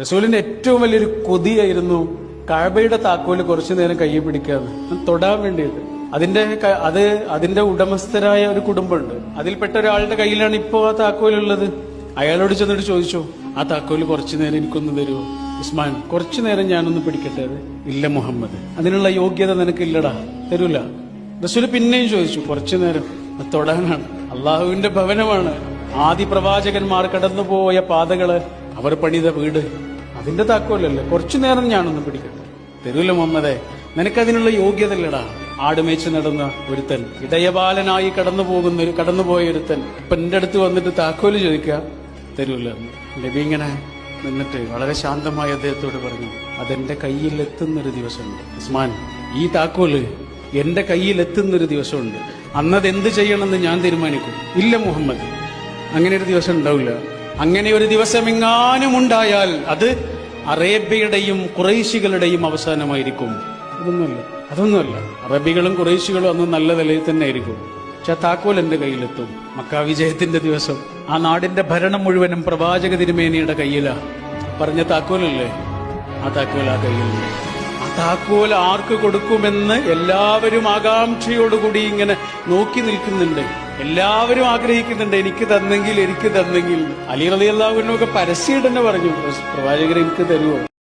റസൂലിന്റെ ഏറ്റവും വലിയൊരു കൊതിയായിരുന്നു കഅബയുടെ താക്കോല് കുറച്ചു നേരം കയ്യിൽ പിടിക്കാന്ന് തൊടാൻ വേണ്ടിയിട്ട്. അതിന്റെ ഉടമസ്ഥരായ ഒരു കുടുംബമുണ്ട്. അതിൽപ്പെട്ട ഒരാളുടെ കയ്യിലാണ് ഇപ്പോ ആ താക്കോലുള്ളത്. അയാളോട് ചെന്നിട്ട് ചോദിച്ചു, ആ താക്കോല് കുറച്ചു നേരം എനിക്കൊന്ന് തരുമോ? ഉസ്മാൻ, കുറച്ചു നേരം ഞാനൊന്ന് പിടിക്കട്ടെ അത്. ഇല്ല മുഹമ്മദ്, അതിനുള്ള യോഗ്യത നിനക്കില്ലടാ, തരൂല. റസൂല് പിന്നെയും ചോദിച്ചു, കുറച്ചു നേരം. തൊടാനാണ്, അള്ളാഹുവിന്റെ ഭവനമാണ്, ആദി പ്രവാചകന്മാർ കടന്നുപോയ പാതകള്, അവർ പണിത വീട്, അതിന്റെ താക്കോലല്ലേ, കുറച്ചു നേരം ഞാനൊന്ന് പിടിക്കട്ടെ. തരൂല മുഹമ്മദേ, നിനക്കതിനുള്ള യോഗ്യത ഇല്ലടാ. ആടുമേച്ച് നടന്ന ഒരുത്തൻ, ഇടയബാലനായി കടന്നുപോയ ഒരുത്തൻ ഇപ്പൊ എന്റെ അടുത്ത് വന്നിട്ട് താക്കോല് ചോദിക്കുക, തരൂല. നബി ഇങ്ങനെ നിന്നിട്ട് വളരെ ശാന്തമായി അദ്ദേഹത്തോട് പറഞ്ഞു, അതെന്റെ കയ്യിൽ എത്തുന്നൊരു ദിവസമുണ്ട് ഉസ്മാൻ, ഈ താക്കോല് എന്റെ കയ്യിൽ എത്തുന്നൊരു ദിവസമുണ്ട്, അന്നതെന്ത് ചെയ്യണമെന്ന് ഞാൻ തീരുമാനിക്കും. ഇല്ല മുഹമ്മദ്, അങ്ങനെ ഒരു ദിവസം ഉണ്ടാവില്ല. അങ്ങനെ ഒരു ദിവസം എങ്ങാനും ഉണ്ടായാൽ അത് അറേബ്യയുടെയും ഖുറൈശികളുടെയും അവസാനമായിരിക്കും. അതൊന്നുമല്ല, അറബികളും ഖുറൈശികളും അന്ന് നല്ല നിലയിൽ തന്നെ ആയിരിക്കും. പക്ഷെ ആ താക്കോൽ എന്റെ കയ്യിലെത്തും. മക്ക വിജയത്തിന്റെ ദിവസം ആ നാടിന്റെ ഭരണം മുഴുവനും പ്രവാചക തിരുമേനിയുടെ കയ്യിലാ. പറഞ്ഞ താക്കോലല്ലേ, ആ താക്കോൽ ആ കയ്യിലുണ്ട്. ആ താക്കോൽ ആർക്ക് കൊടുക്കുമെന്ന് എല്ലാവരും ആകാംക്ഷയോടുകൂടി ഇങ്ങനെ നോക്കി നിൽക്കുന്നുണ്ട്. എല്ലാവരും ആഗ്രഹിക്കുന്നുണ്ട്, എനിക്ക് തന്നെങ്കിൽ. അലി റളിയല്ലാഹു അൻഹു ഒക്കെ പരസ്യമായിട്ട് തന്നെ പറഞ്ഞു, പ്രവാചകരെ എനിക്ക് തരുമോ?